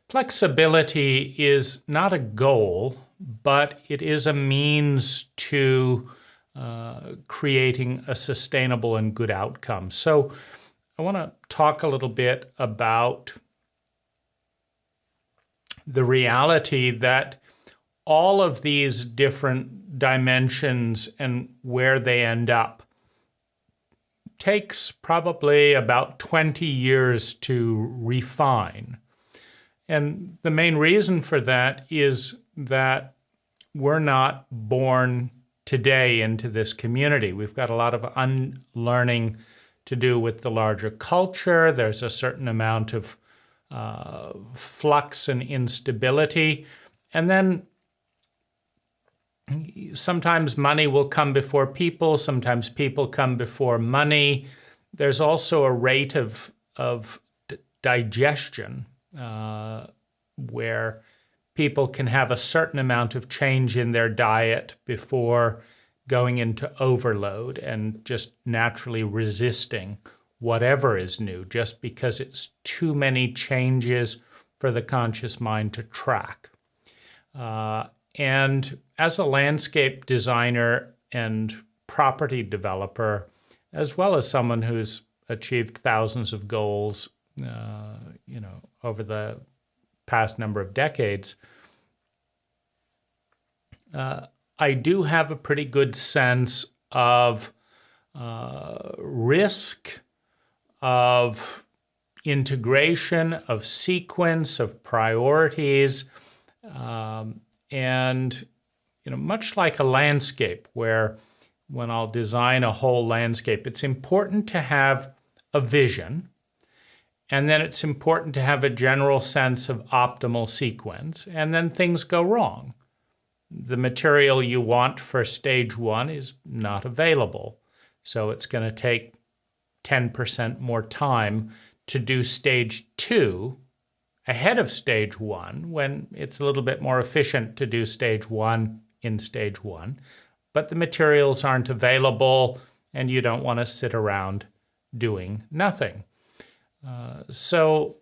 Flexibility is not a goal, but it is a means to creating a sustainable and good outcome. So I want to talk a little bit about the reality that all of these different dimensions and where they end up takes probably about 20 years to refine. And the main reason for that is that we're not born today into this community. We've got a lot of unlearning to do with the larger culture. There's a certain amount of flux and instability. And then sometimes money will come before people, sometimes people come before money. There's also a rate of digestion where people can have a certain amount of change in their diet before going into overload and just naturally resisting whatever is new, just because it's too many changes for the conscious mind to track. And as a landscape designer and property developer, as well as someone who's achieved thousands of goals, over the past number of decades, I do have a pretty good sense of risk, of integration, of sequence, of priorities, and much like a landscape where when I'll design a whole landscape, it's important to have a vision, and then it's important to have a general sense of optimal sequence, and then things go wrong. The material you want for stage one is not available, so it's going to take 10% more time to do stage two ahead of stage one, when it's a little bit more efficient to do stage one in stage one, but the materials aren't available and you don't want to sit around doing nothing. So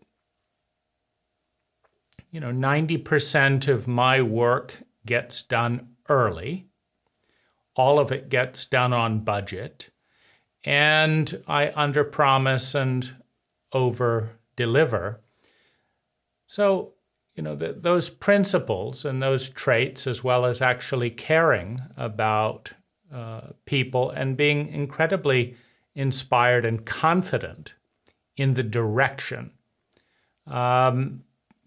90% of my work gets done early. All of it gets done on budget. And I underpromise and over-deliver. So, those principles and those traits, as well as actually caring about people and being incredibly inspired and confident in the direction,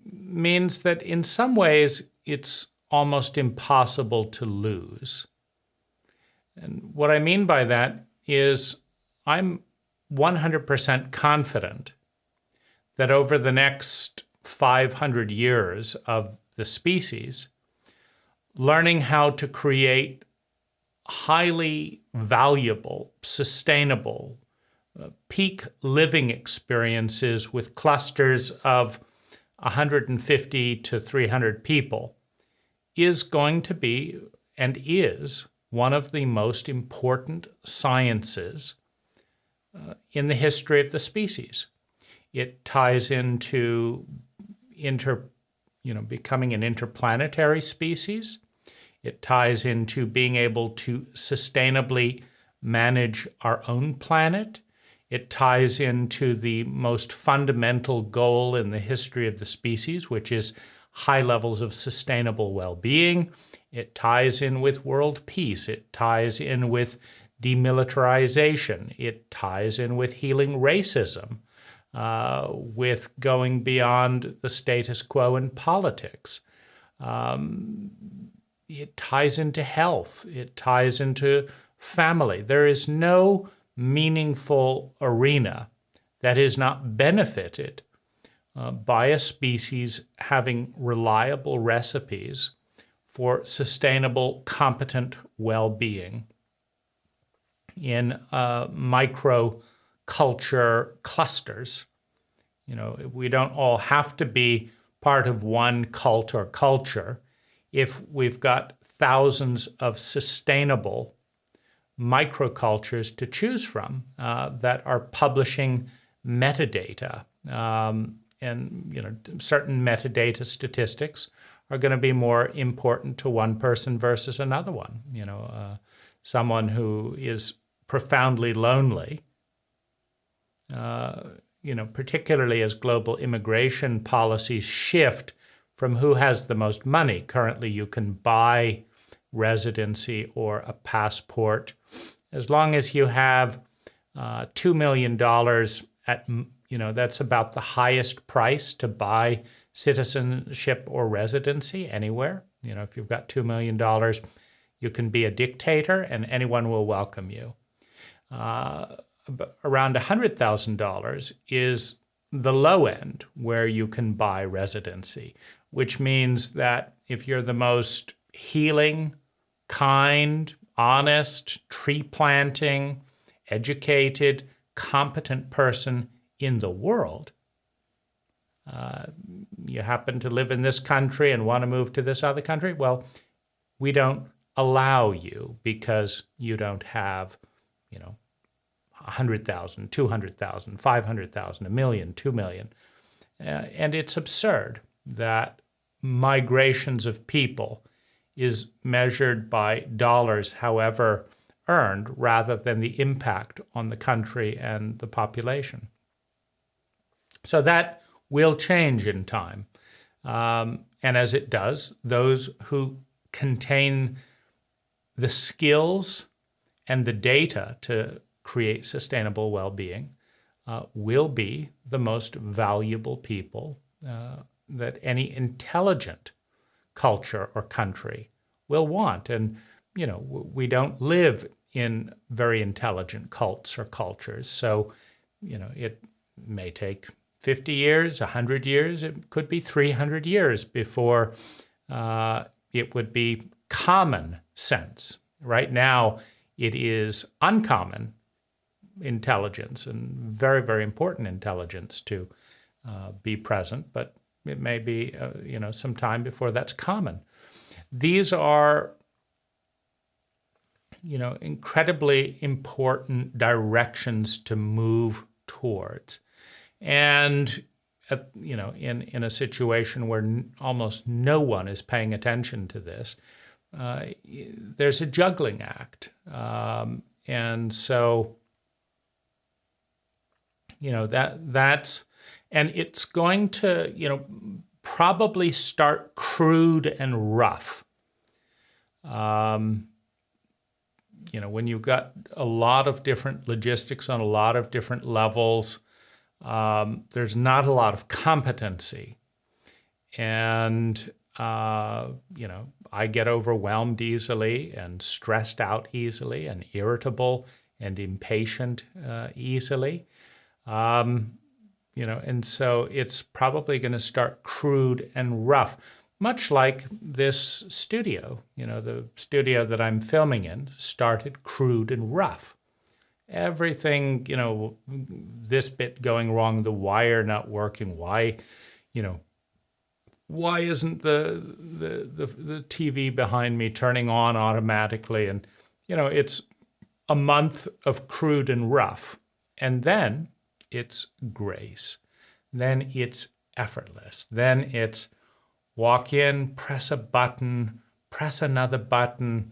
means that in some ways it's almost impossible to lose. And what I mean by that is I'm 100% confident that over the next 500 years of the species, learning how to create highly valuable, sustainable, peak living experiences with clusters of 150 to 300 people is going to be and is one of the most important sciences in the history of the species. It ties into becoming an interplanetary species. It ties into being able to sustainably manage our own planet. It ties into the most fundamental goal in the history of the species, which is high levels of sustainable well-being. It ties in with world peace. It ties in with demilitarization. It ties in with healing racism, with going beyond the status quo in politics. It ties into health. It ties into family. There is no meaningful arena that is not benefited by a species having reliable recipes for sustainable, competent well-being in micro-culture clusters. We don't all have to be part of one cult or culture if we've got thousands of sustainable microcultures to choose from that are publishing metadata and certain metadata statistics are going to be more important to one person versus another one. Someone who is profoundly lonely, particularly as global immigration policies shift from who has the most money. Currently, you can buy residency or a passport as long as you have $2 million that's about the highest price to buy citizenship or residency anywhere. If you've got $2 million, you can be a dictator and anyone will welcome you. Around $100,000 is the low end where you can buy residency, which means that if you're the most healing, kind, honest, tree planting, educated, competent person in the world, you happen to live in this country and want to move to this other country, well, we don't allow you because you don't have, 100,000, 200,000, 500,000, a million, 2 million. And it's absurd that migrations of people is measured by dollars, however earned, rather than the impact on the country and the population. So that will change in time. And as it does, those who contain the skills and the data to create sustainable well-being will be the most valuable people that any intelligent culture or country will want. And, we don't live in very intelligent cults or cultures. So, it may take 50 years, 100 years, it could be 300 years before it would be common sense. Right now, it is uncommon intelligence and very, very important intelligence to be present, but it may be, some time before that's common. These are, incredibly important directions to move towards. And, in a situation where almost no one is paying attention to this, there's a juggling act. And so, that's, and it's going to, probably start crude and rough. When you've got a lot of different logistics on a lot of different levels, there's not a lot of competency. And, I get overwhelmed easily and stressed out easily and irritable and impatient easily. And so it's probably going to start crude and rough, much like this studio. The studio that I'm filming in started crude and rough. Everything, this bit going wrong, the wire not working, why isn't the TV behind me turning on automatically? And, it's a month of crude and rough. And then it's grace. Then it's effortless. Then it's walk in, press a button, press another button,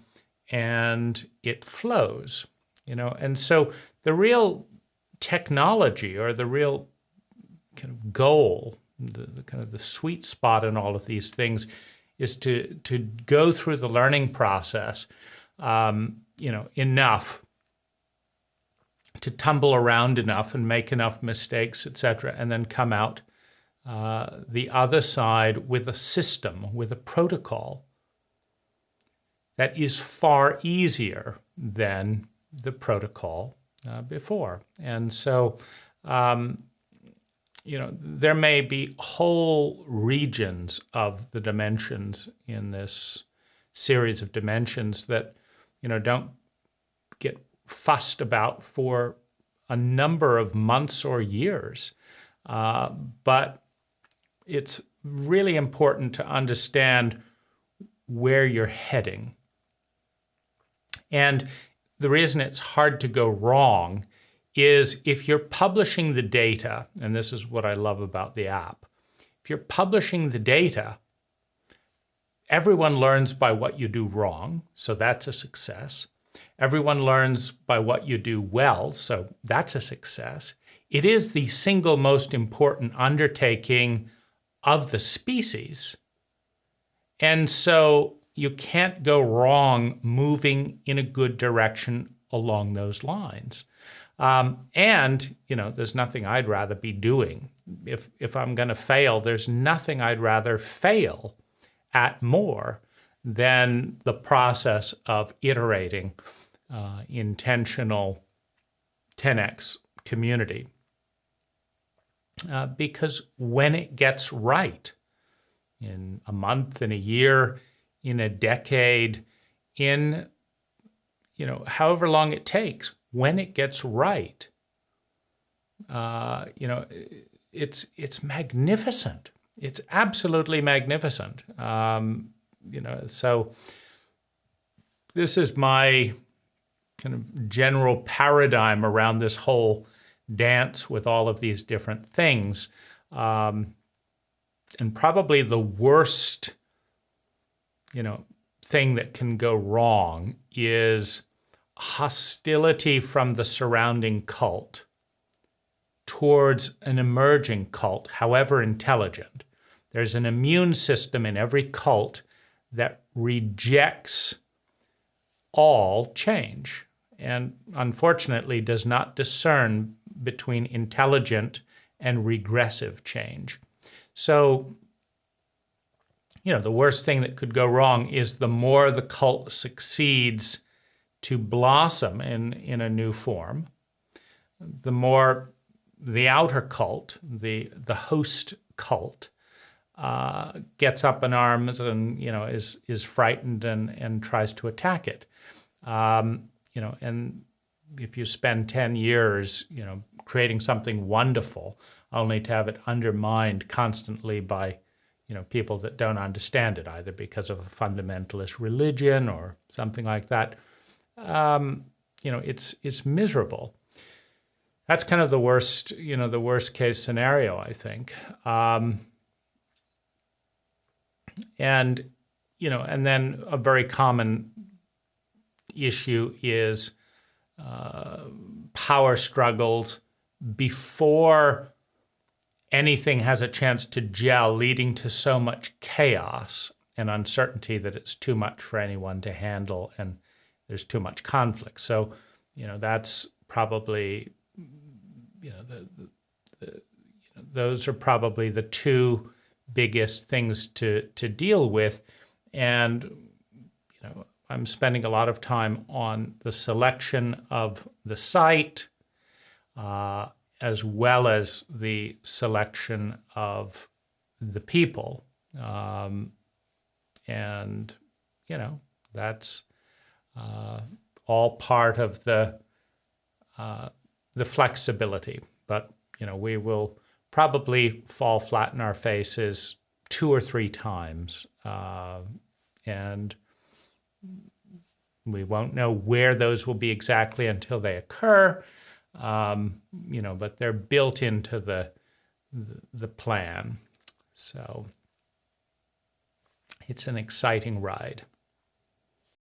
and it flows. And so the real technology or the real kind of goal, the kind of the sweet spot in all of these things is to go through the learning process, enough to tumble around enough and make enough mistakes, etc., and then come out the other side with a system, with a protocol that is far easier than the protocol before. And so, there may be whole regions of the dimensions in this series of dimensions that, don't get fussed about for a number of months or years. But it's really important to understand where you're heading. And the reason it's hard to go wrong is if you're publishing the data, and this is what I love about the app, if you're publishing the data, everyone learns by what you do wrong, so that's a success. Everyone learns by what you do well, so that's a success. It is the single most important undertaking of the species. And so you can't go wrong moving in a good direction along those lines. And, you know, there's nothing I'd rather be doing. If I'm going to fail, there's nothing I'd rather fail at more than the process of iterating intentional 10x community. Because when it gets right, in a month, in a year, in a decade, in, you know, however long it takes, when it gets right, you know, it's magnificent. It's absolutely magnificent. You know, so this is my kind of general paradigm around this whole dance with all of these different things. And probably the worst, you know, thing that can go wrong is hostility from the surrounding cult towards an emerging cult, however intelligent. There's an immune system in every cult that rejects all change and unfortunately does not discern between intelligent and regressive change. So, you know, the worst thing that could go wrong is the more the cult succeeds to blossom in a new form, the more the outer cult, the host cult, gets up in arms and, you know, is frightened and tries to attack it. You know, and if you spend 10 years, you know, creating something wonderful, only to have it undermined constantly by, you know, people that don't understand it, either because of a fundamentalist religion or something like that, you know, it's miserable. That's kind of the worst, you know, the worst case scenario, I think. And, you know, and then a very common issue is power struggles before anything has a chance to gel, leading to so much chaos and uncertainty that it's too much for anyone to handle and there's too much conflict. So, you know, that's probably, you know, those are probably the two biggest things to deal with. And, you know, I'm spending a lot of time on the selection of the site, as well as the selection of the people. And, you know, that's all part of the flexibility. But, you know, we will probably fall flat in our faces 2 or 3 times. And we won't know where those will be exactly until they occur. You know, but they're built into the plan. So it's an exciting ride.